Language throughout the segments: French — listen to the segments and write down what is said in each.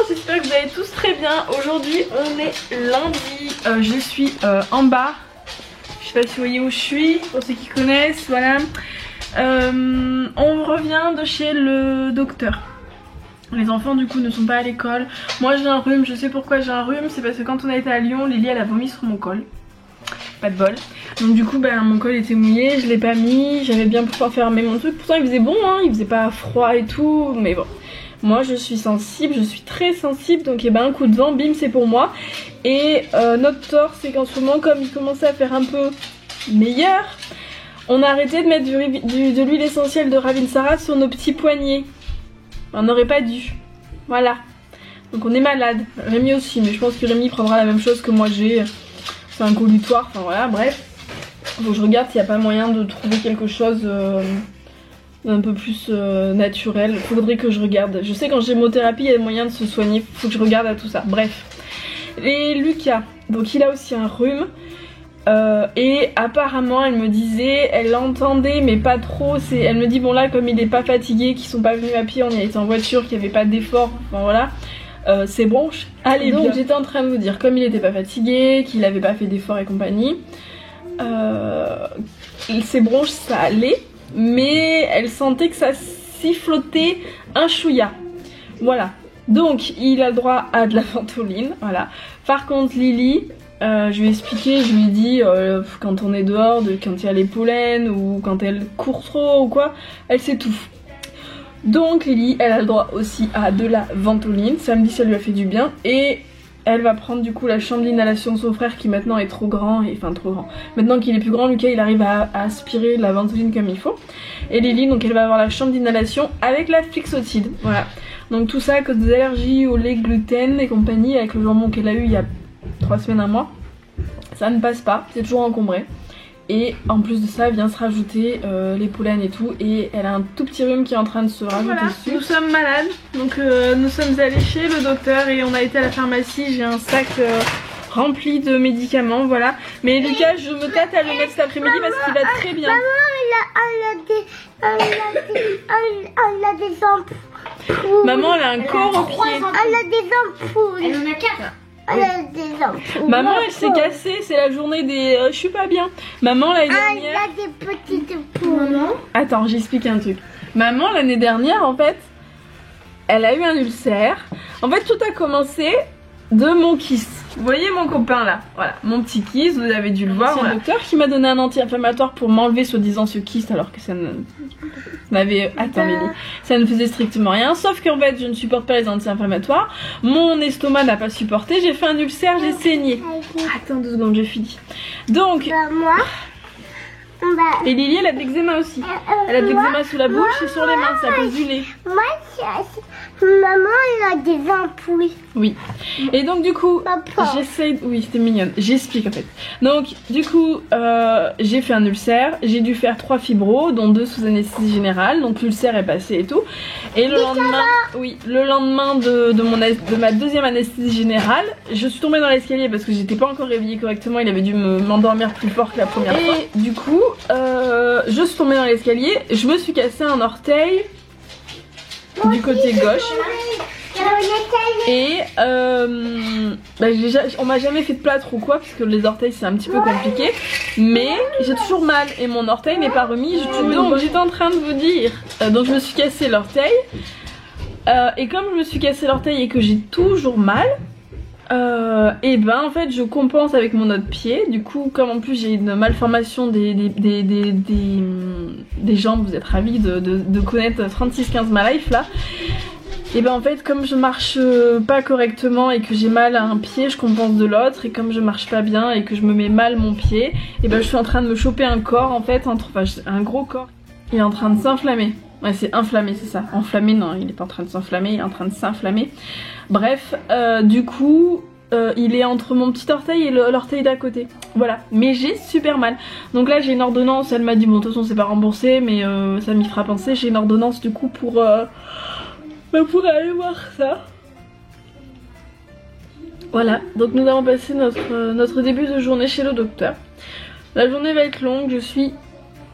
j'espère que vous allez tous très bien. Aujourd'hui on est lundi, je suis en bas. Je sais pas si vous voyez où je suis, pour ceux qui connaissent, voilà. On revient de chez le docteur. Les enfants du coup ne sont pas à l'école. Moi j'ai un rhume, je sais pourquoi j'ai un rhume. C'est parce que quand on a été à Lyon, Lily elle a vomi sur mon col. Pas de bol. Donc du coup mon col était mouillé, je l'ai pas mis. J'avais bien pouvoir fermer mon truc. Pourtant il faisait bon hein, il faisait pas froid et tout. Mais bon, moi je suis sensible, je suis très sensible. Donc un coup de vent, bim c'est pour moi. Et notre tort c'est qu'en ce moment comme il commençait à faire un peu meilleur, on a arrêté de mettre de l'huile essentielle de Ravinsara sur nos petits poignets. On n'aurait pas dû. Voilà. Donc on est malade. Rémi aussi, mais je pense que Rémi prendra la même chose que moi j'ai. C'est un collutoire, enfin voilà, bref. Donc je regarde s'il n'y a pas moyen de trouver quelque chose d'un peu plus naturel. Faudrait que je regarde. Je sais quand j'ai hémothérapie, il y a moyen de se soigner. Faut que je regarde à tout ça. Bref. Et Lucas, donc il a aussi un rhume. Et apparemment elle me disait, elle l'entendait mais pas trop, elle me dit bon là comme il est pas fatigué, qu'ils sont pas venus à pied, on y a été en voiture, qu'il n'y avait pas d'effort, enfin voilà, ses bronches allez bien. Donc j'étais en train de vous dire comme il était pas fatigué, qu'il avait pas fait d'effort et compagnie, ses bronches ça allait, mais elle sentait que ça sifflotait un chouïa, voilà. Donc il a le droit à de la ventoline, voilà. Par contre Lily, je lui ai expliqué, je lui ai dit quand on est dehors, quand il y a les pollens ou quand elle court trop ou quoi, elle s'étouffe. Donc Lily, elle a le droit aussi à de la ventoline, samedi ça lui a fait du bien et elle va prendre du coup la chambre d'inhalation de son frère qui maintenant est trop grand, enfin trop grand. Maintenant qu'il est plus grand, Lucas il arrive à aspirer la ventoline comme il faut. Et Lily donc elle va avoir la chambre d'inhalation avec la Flixotide, voilà. Donc tout ça à cause des allergies au lait, gluten et compagnie avec le jambon qu'elle a eu il y a 3 semaines, un mois, ça ne passe pas, c'est toujours encombré. Et en plus de ça vient se rajouter les pollens et tout, et elle a un tout petit rhume qui est en train de se rajouter dessus. Nous sommes malades, donc nous sommes allés chez le docteur et on a été à la pharmacie. J'ai un sac rempli de médicaments, voilà. Mais Lucas, je me tâte à le mettre cet après-midi parce qu'il va très bien. Maman, elle a des ampoules. Maman, elle a un corps au pied. Elle a des ampoules. Elle en a 4. Elle a des ampoules. Maman, elle s'est cassée, c'est la journée des je suis pas bien. Maman, l'année dernière. Elle a des petites poules. Attends, j'explique un truc. Maman, l'année dernière, en fait, elle a eu un ulcère. En fait, tout a commencé de mon kyste. Vous voyez mon copain là, voilà, mon petit kyste, vous avez dû le voir. C'est le docteur qui m'a donné un anti-inflammatoire pour m'enlever soi-disant ce kyste alors que ça n'avait... Attends Lily, ça ne faisait strictement rien, sauf qu'en fait je ne supporte pas les anti-inflammatoires, mon estomac n'a pas supporté, j'ai fait un ulcère, j'ai saigné. Attends 2 secondes, je finis. Donc... moi... Et Lily elle a de l'eczéma aussi. Elle a de l'eczéma sous la bouche et sur les mains, c'est à cause du lait. Moi, maman elle a des ampoules. Oui. Et donc du coup, j'essaye... Oui, c'était mignonne. J'explique en fait. Donc du coup, j'ai fait un ulcère. J'ai dû faire 3 fibros, dont 2 sous anesthésie générale. Donc l'ulcère est passé et tout. Et le lendemain, oui, le lendemain de ma deuxième anesthésie générale, je suis tombée dans l'escalier parce que j'étais pas encore réveillée correctement. Il avait dû m'endormir plus fort que la première fois. Et du coup, je suis tombée dans l'escalier. Je me suis cassé un orteil du côté gauche. Et on m'a jamais fait de plâtre ou quoi parce que les orteils c'est un petit peu compliqué, mais j'ai toujours mal et mon orteil n'est pas remis. Donc j'étais en train de vous dire, donc je me suis cassé l'orteil et comme je me suis cassé l'orteil et que j'ai toujours mal, et ben en fait je compense avec mon autre pied. Du coup comme en plus j'ai une malformation des jambes, vous êtes ravis de connaître 36-15 ma life là. Et ben en fait comme je marche pas correctement et que j'ai mal à un pied, je compense de l'autre, et comme je marche pas bien et que je me mets mal mon pied, et ben je suis en train de me choper un corps en fait, un gros corps. Il est en train de s'inflammer. Ouais c'est inflammé, c'est ça. Enflammé non, il est pas en train de s'enflammer, il est en train de s'inflammer. Bref, du coup il est entre mon petit orteil et l'orteil d'à côté. Voilà, mais j'ai super mal. Donc là j'ai une ordonnance, elle m'a dit bon de toute façon c'est pas remboursé, mais ça m'y fera penser. J'ai une ordonnance du coup pour aller voir ça. Voilà, donc nous avons passé notre début de journée chez le docteur. La journée va être longue, je suis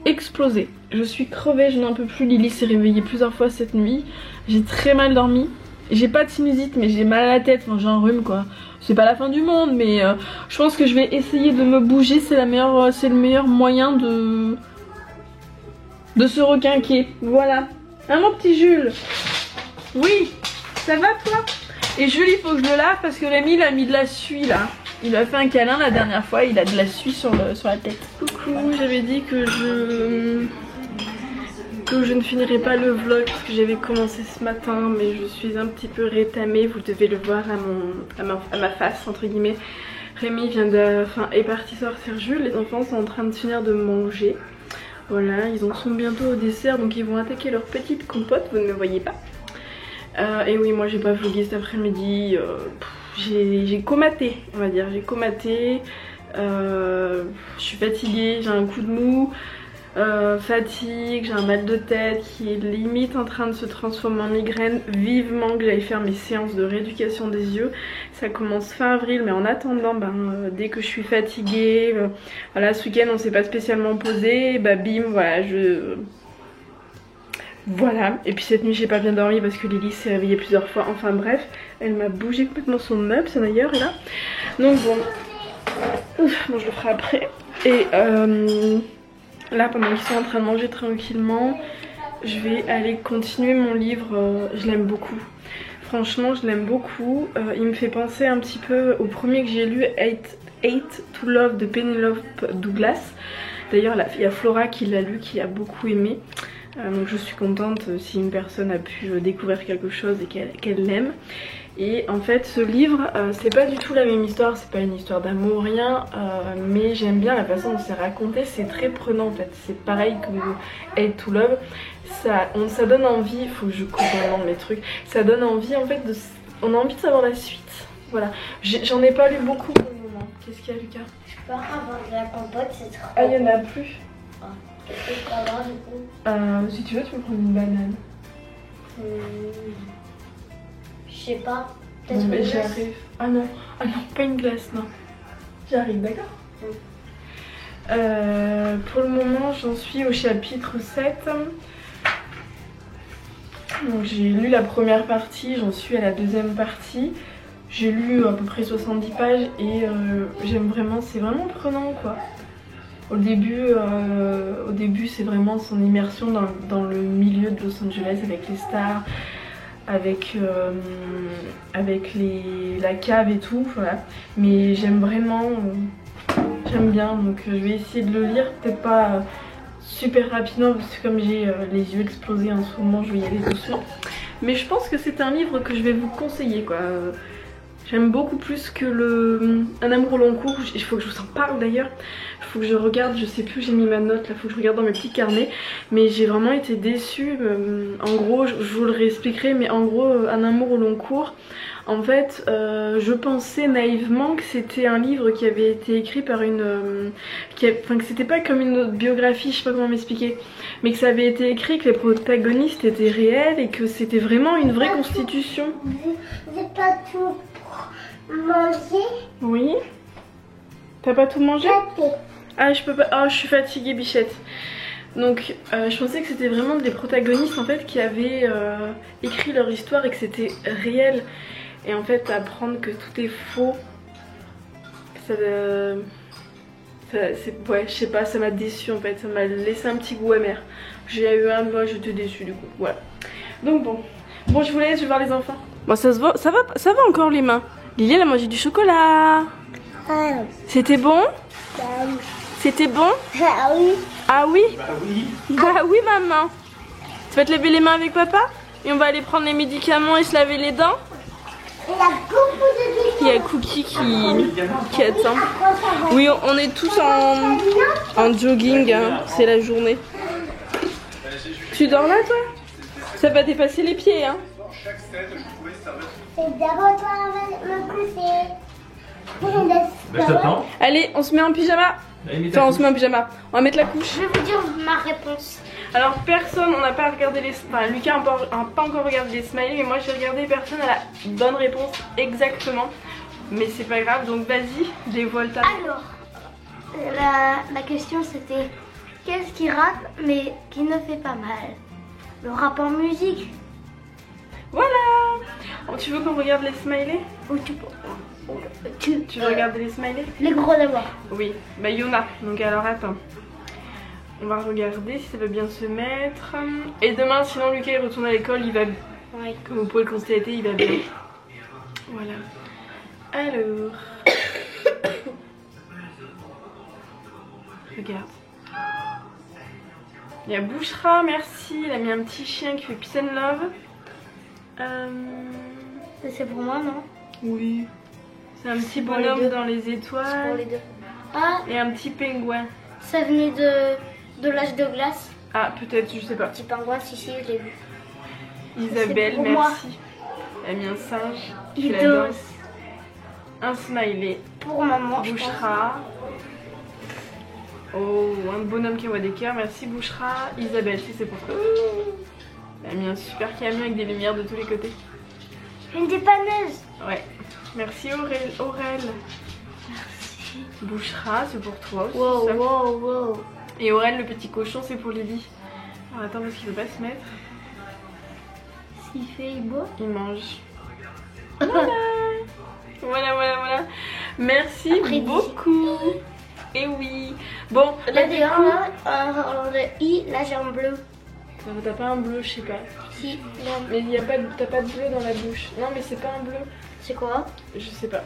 explosée. Je suis crevée, je n'en peux plus. Lily s'est réveillée plusieurs fois cette nuit. J'ai très mal dormi. j'ai pas de sinusite mais j'ai mal à la tête, enfin j'ai un rhume quoi. C'est pas la fin du monde mais je pense que je vais essayer de me bouger, c'est le meilleur moyen de se requinquer. Voilà. Hein mon petit Jules? Oui, ça va toi? Et Jules il faut que je le lave parce que Rémi il a mis de la suie là. Il lui a fait un câlin la dernière fois, il a de la suie sur la tête. Coucou, j'avais dit que je ne finirai pas le vlog parce que j'avais commencé ce matin mais je suis un petit peu rétamée, vous devez le voir à ma face entre guillemets. Rémi est parti sortir Jules, les enfants sont en train de finir de manger. Voilà, ils en sont bientôt au dessert donc ils vont attaquer leur petite compote, vous ne me voyez pas. Et oui, moi j'ai pas vlogué cet après-midi, j'ai comaté, on va dire, j'ai comaté, je suis fatiguée, j'ai un coup de mou, fatigue, j'ai un mal de tête qui est limite en train de se transformer en migraine, vivement que j'aille faire mes séances de rééducation des yeux. Ça commence fin avril mais en attendant dès que je suis fatiguée, voilà, ce week-end on s'est pas spécialement posé, bim voilà voilà, et puis cette nuit j'ai pas bien dormi parce que Lily s'est réveillée plusieurs fois, enfin bref, elle m'a bougé complètement son meuble, ça d'ailleurs est là. Donc bon, bon je le ferai après. Et là pendant qu'ils sont en train de manger tranquillement, je vais aller continuer mon livre, je l'aime beaucoup. Franchement je l'aime beaucoup, il me fait penser un petit peu au premier que j'ai lu, Hate to Love de Penelope Douglas. D'ailleurs il y a Flora qui l'a lu, qui a beaucoup aimé. Donc je suis contente si une personne a pu découvrir quelque chose et qu'elle l'aime. Et en fait ce livre c'est pas du tout la même histoire, c'est pas une histoire d'amour rien, mais j'aime bien la façon dont c'est raconté, c'est très prenant en fait. C'est pareil que Hate to Love, ça donne envie, il faut que je coupe vraiment mes trucs, ça donne envie en fait on a envie de savoir la suite. Voilà, j'en ai pas lu beaucoup pour le moment. Qu'est-ce qu'il y a Lucas? Je peux avoir de la compote, c'est trop. Ah il y en a plus. Qu'est-ce que je peux avoir du coup? Si tu veux tu peux prendre une banane. Je sais pas. Non mais j'arrive. Ah non, pas une glace, non. J'arrive, d'accord. Pour le moment j'en suis au chapitre 7. Donc j'ai lu la première partie, j'en suis à la deuxième partie. J'ai lu à peu près 70 pages et j'aime vraiment, c'est vraiment prenant quoi. Au début c'est vraiment son immersion dans le milieu de Los Angeles avec les stars, avec la cave et tout, voilà. Mais j'aime vraiment, j'aime bien, donc je vais essayer de le lire, peut-être pas super rapidement parce que comme j'ai les yeux explosés en ce moment, je vais y aller doucement. Mais je pense que c'est un livre que je vais vous conseiller quoi. J'aime beaucoup plus que Un amour au long cours, il faut que je vous en parle d'ailleurs. Il faut que je regarde, je sais plus, j'ai mis ma note là, il faut que je regarde dans mes petits carnets. Mais j'ai vraiment été déçue, en gros je vous le réexpliquerai, mais en gros Un amour au long cours, en fait je pensais naïvement que c'était un livre qui avait été écrit par enfin que c'était pas comme une biographie, je sais pas comment m'expliquer, mais que ça avait été écrit, que les protagonistes étaient réels et que c'était vraiment une vraie constitution. J'ai pas tout mangé. Oui. T'as pas tout mangé? Ah je peux pas, oh je suis fatiguée bichette. Donc je pensais que c'était vraiment des protagonistes en fait qui avaient écrit leur histoire et que c'était réel. Et en fait apprendre que tout est faux, ouais je sais pas, ça m'a déçu en fait, ça m'a laissé un petit goût amer. J'ai eu moi j'étais déçue du coup, voilà. Donc bon je vous laisse, je vais voir les enfants. Bon ça va encore les mains. Lily elle a mangé du chocolat. C'était bon? C'était bon? Ah oui. Ah oui? Bah oui. Bah oui maman. Tu vas te laver les mains avec papa? Et on va aller prendre les médicaments et se laver les dents? Il y a Cookie qui attend. Oui on est tous en jogging, hein. C'est la journée. Tu dors là toi? Ça va dépasser les pieds hein. C'est d'abord toi me coucher. Bah, je t'attends. Allez on se met en pyjama. Enfin on se met en pyjama. On va mettre la couche. Je vais vous dire ma réponse. Alors personne, on n'a pas regardé les... Enfin Lucas n'a pas encore regardé les smileys et moi j'ai regardé, personne à la bonne réponse exactement. Mais c'est pas grave, donc vas-y, dévoile ta... Alors, la question c'était qu'est-ce qui rappe mais qui ne fait pas mal? Le rap en musique. Voilà. Oh, tu veux qu'on regarde les smileys? Ou Tu veux regarder les smileys? Les gros d'abord. Oui, bah il y en a. Donc alors attends. On va regarder si ça va bien se mettre. Et demain, sinon Lucas il retourne à l'école, il va, Ouais. comme vous pouvez le constater, il va bien. Voilà. Alors. Regarde. Il y a Bouchra, merci. Il a mis un petit chien qui fait peace and love. C'est pour moi, non? Oui. C'est un petit pour les bonhomme deux. dans les C'est pour étoiles. les deux. Ah, Et un petit pingouin. ça venait de l'âge de glace. Ah, peut-être, je sais pas. Petit pingouin, si, je l'ai vu. Isabelle, pour moi. merci. Elle a mis un singe. qui Il fait la danse. danse. Un smiley. Pour maman, je pense. Bouchra. Oh, un bonhomme qui envoie des cœurs. Merci Bouchra. Isabelle, si c'est pour toi. Elle a mis un super camion avec des lumières de tous les côtés. Une dépanneuse. Ouais. Merci Aurel. Merci. Bouchra, c'est pour toi aussi. Wow, ça. wow, wow. Et Aurel, le petit cochon, c'est pour Lily. Alors attends, parce qu'il veut pas se mettre. S'il fait, il boit. Il mange. Voilà. Merci Après, beaucoup. Et oui. Bon, Là, du d'ailleurs, coup- là, le i, là, j'ai un bleu. T'as pas un bleu, je sais pas. Si, là. Mais y a pas, t'as pas de bleu dans la bouche. Non, mais c'est pas un bleu. C'est quoi? Je sais pas.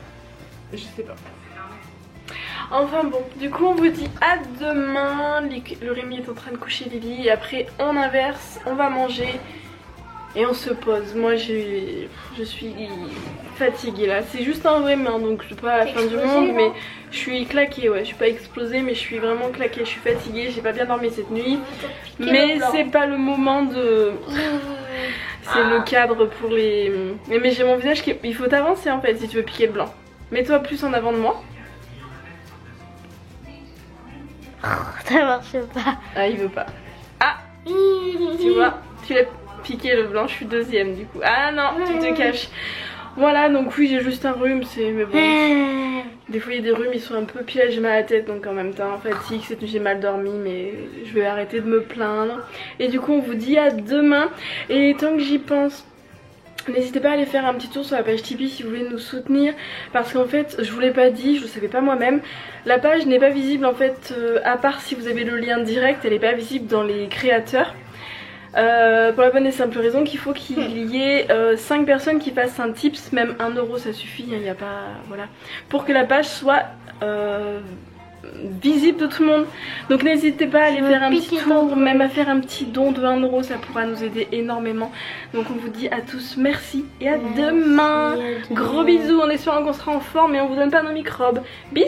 Enfin bon, du coup on vous dit à demain. Le Rémi est en train de coucher Lily et après on inverse, on va manger et on se pose. Moi je suis fatiguée là. C'est juste un vrai main donc c'est pas la fin du Explosé, monde non? mais je suis claquée. Ouais, je suis pas explosée mais je suis vraiment claquée. Je suis fatiguée, j'ai pas bien dormi cette nuit. Mais c'est pas le moment de... C'est le cadre pour les... Mais j'ai mon visage qui... Il faut t'avancer en fait si tu veux piquer le blanc. Mets-toi plus en avant de moi. Ça marche pas. Ah, il veut pas. Ah, tu vois, tu l'as piqué le blanc, je suis deuxième du coup. Ah non, tu te caches. Voilà, donc oui, j'ai juste un rhume, c'est... Mais bon, des fois il y a des rhumes, ils sont un peu... Puis là j'ai mal à la tête, donc en même temps, fatigue, cette nuit j'ai mal dormi, mais je vais arrêter de me plaindre. Et du coup, on vous dit à demain. Et tant que j'y pense... N'hésitez pas à aller faire un petit tour sur la page Tipeee si vous voulez nous soutenir. Parce qu'en fait, je vous l'ai pas dit, je le savais pas moi-même. La page n'est pas visible en fait, à part si vous avez le lien direct, elle n'est pas visible dans les créateurs. Pour la bonne et simple raison qu'il faut qu'il y ait 5 personnes qui fassent un tips, même 1 euro ça suffit, il n'y a pas... Voilà. Pour que la page soit... visible de tout le monde. Donc n'hésitez pas à aller faire un petit tour, même à faire un petit don de 1 euro, ça pourra nous aider énormément. Donc on vous dit à tous merci et à demain. Gros bisous, en espérant qu'on sera en forme et on vous donne pas nos microbes. Bisous.